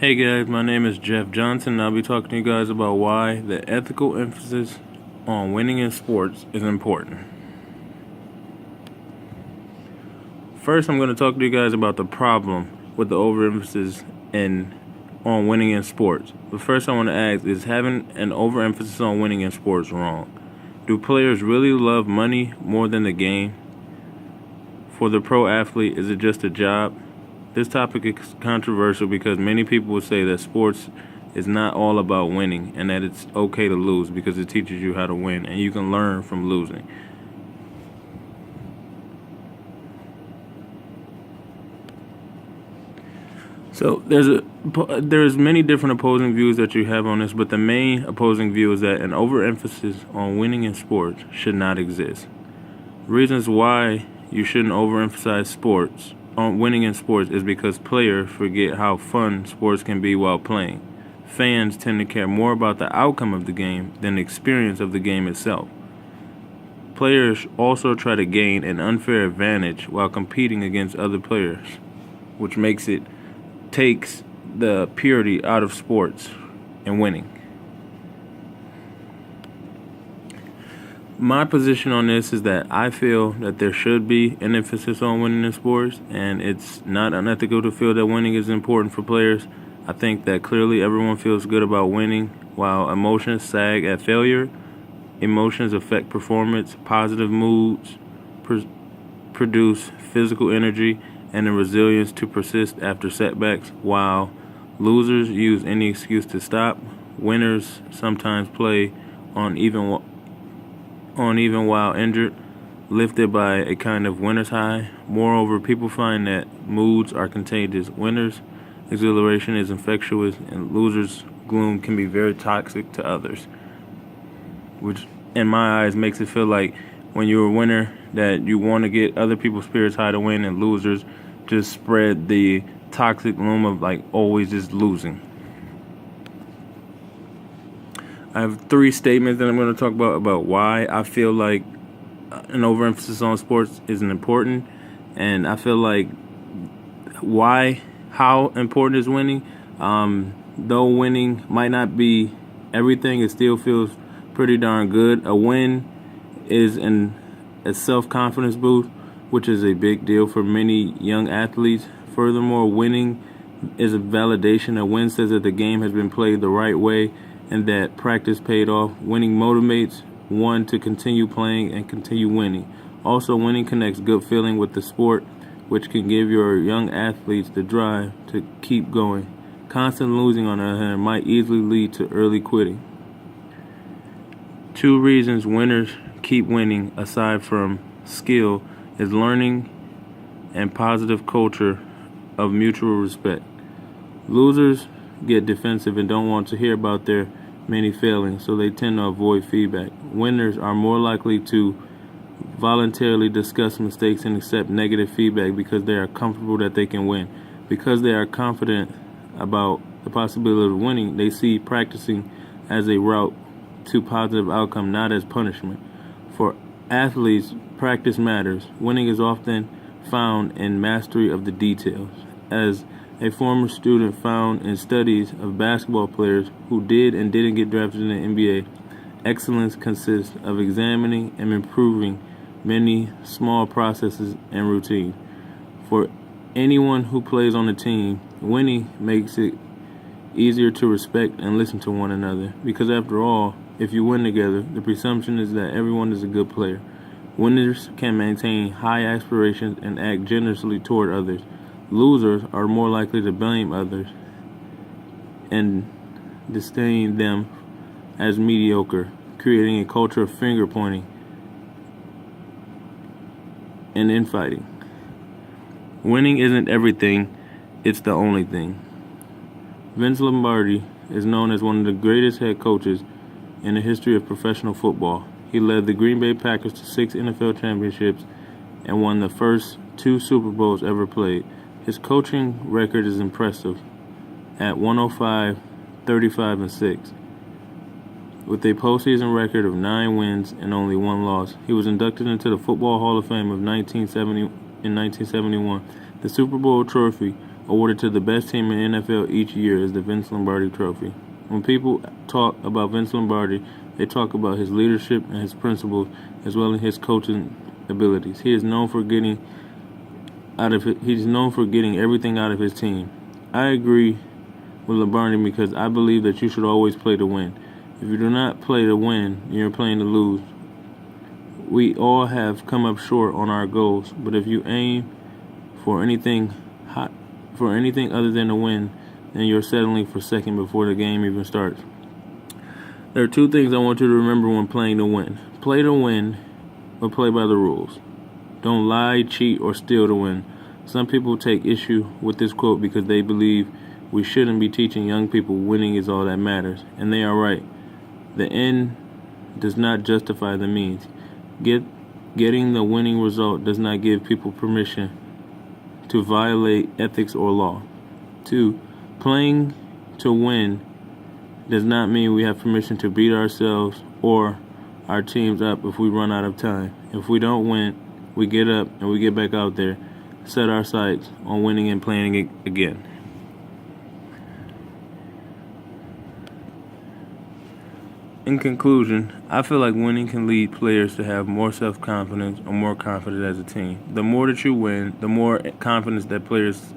Hey guys, my name is Jeff Johnson, and I'll be talking to you guys about why the ethical emphasis on winning in sports is important. First, I'm going to talk to you guys about the problem with the overemphasis on winning in sports. But first, I want to ask, is having an overemphasis on winning in sports wrong? Do players really love money more than the game? For the pro athlete, is it just a job? This topic is controversial because many people will say that sports is not all about winning and that it's okay to lose because it teaches you how to win and you can learn from losing. So there's many different opposing views that you have on this, but the main opposing view is that an overemphasis on winning in sports should not exist. Reasons why you shouldn't overemphasize sports on winning in sports is because players forget how fun sports can be while playing. Fans tend to care more about the outcome of the game than the experience of the game itself. Players also try to gain an unfair advantage while competing against other players, which takes the purity out of sports and winning. My position on this is that I feel that there should be an emphasis on winning in sports, and it's not unethical to feel that winning is important for players. I think that clearly everyone feels good about winning, while emotions sag at failure. Emotions affect performance, positive moods produce physical energy and the resilience to persist after setbacks, while losers use any excuse to stop. Winners sometimes play on even while injured, lifted by a kind of winner's high. Moreover, people find that moods are contagious. Winners' exhilaration is infectious, and losers' gloom can be very toxic to others, which in my eyes makes it feel like when you're a winner that you want to get other people's spirits high to win, and losers just spread the toxic gloom of like always just losing. I have three statements that I'm going to talk about why I feel like an overemphasis on sports isn't important, and I feel like how important is winning. Though winning might not be everything, it still feels pretty darn good. A win is a self-confidence boost, which is a big deal for many young athletes. Furthermore, winning is a validation. A win says that the game has been played the right way and that practice paid off. Winning motivates one to continue playing and continue winning. Also, winning connects good feeling with the sport, which can give your young athletes the drive to keep going. Constant losing, on the other hand, might easily lead to early quitting. Two reasons winners keep winning, aside from skill, is learning and positive culture of mutual respect. Losers get defensive and don't want to hear about their many failings, so they tend to avoid feedback. Winners are more likely to voluntarily discuss mistakes and accept negative feedback because they are comfortable that they can win. Because they are confident about the possibility of winning, they see practicing as a route to positive outcome, not as punishment. For athletes, practice matters. Winning is often found in mastery of the details. As a former student found in studies of basketball players who did and didn't get drafted in the NBA, excellence consists of examining and improving many small processes and routines. For anyone who plays on a team, winning makes it easier to respect and listen to one another, because after all, if you win together, the presumption is that everyone is a good player. Winners can maintain high aspirations and act generously toward others. Losers are more likely to blame others and disdain them as mediocre, creating a culture of finger pointing and infighting. Winning isn't everything, it's the only thing. Vince Lombardi is known as one of the greatest head coaches in the history of professional football. He led the Green Bay Packers to 6 NFL championships and won the first 2 Super Bowls ever played. His coaching record is impressive at 105, 35, and 6. With a postseason record of 9 wins and only 1 loss, he was inducted into the Football Hall of Fame in 1971. The Super Bowl trophy awarded to the best team in the NFL each year is the Vince Lombardi Trophy. When people talk about Vince Lombardi, they talk about his leadership and his principles, as well as his coaching abilities. He is known for getting everything out of his team. I agree with Lombardi because I believe that you should always play to win. If you do not play to win, you're playing to lose. We all have come up short on our goals, but if you aim for anything other than to win, then you're settling for second before the game even starts. There are two things I want you to remember when playing to win. Play to win, but play by the rules. Don't lie, cheat, or steal to win. Some people take issue with this quote because they believe we shouldn't be teaching young people winning is all that matters, and they are right. The end does not justify the means. Getting the winning result does not give people permission to violate ethics or law. 2. Playing to win does not mean we have permission to beat ourselves or our teams up if we run out of time. If we don't win, we get up and we get back out there, set our sights on winning and playing it again. In conclusion, I feel like winning can lead players to have more self-confidence or more confidence as a team. The more that you win, the more confidence that players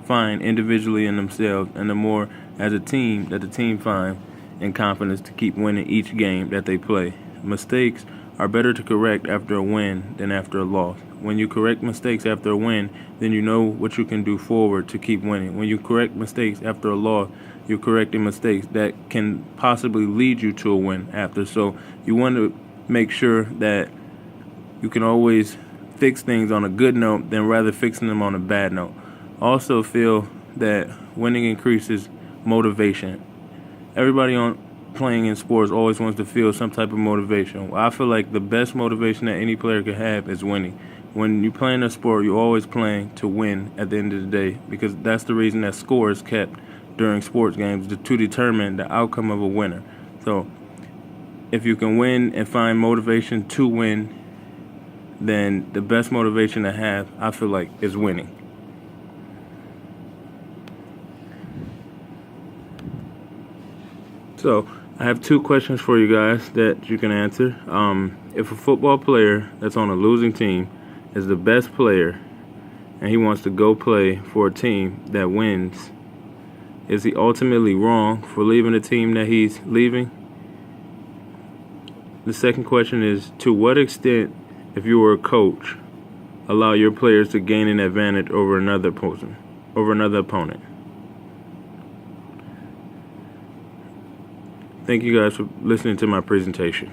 find individually in themselves, and the more as a team that the team finds in confidence to keep winning each game that they play. Mistakes are better to correct after a win than after a loss. When you correct mistakes after a win, then you know what you can do forward to keep winning. When you correct mistakes after a loss, you're correcting mistakes that can possibly lead you to a win after. So you want to make sure that you can always fix things on a good note than rather fixing them on a bad note. Also feel that winning increases motivation. Everybody playing in sports always wants to feel some type of motivation. Well, I feel like the best motivation that any player could have is winning. When you play in a sport, you're always playing to win at the end of the day, because that's the reason that score is kept during sports games, to determine the outcome of a winner. So if you can win and find motivation to win, then the best motivation to have, I feel like, is winning. So I have two questions for you guys that you can answer. If a football player that's on a losing team is the best player and he wants to go play for a team that wins, is he ultimately wrong for leaving the team that he's leaving? The second question is, to what extent, if you were a coach, allow your players to gain an advantage over another opponent? Thank you guys for listening to my presentation.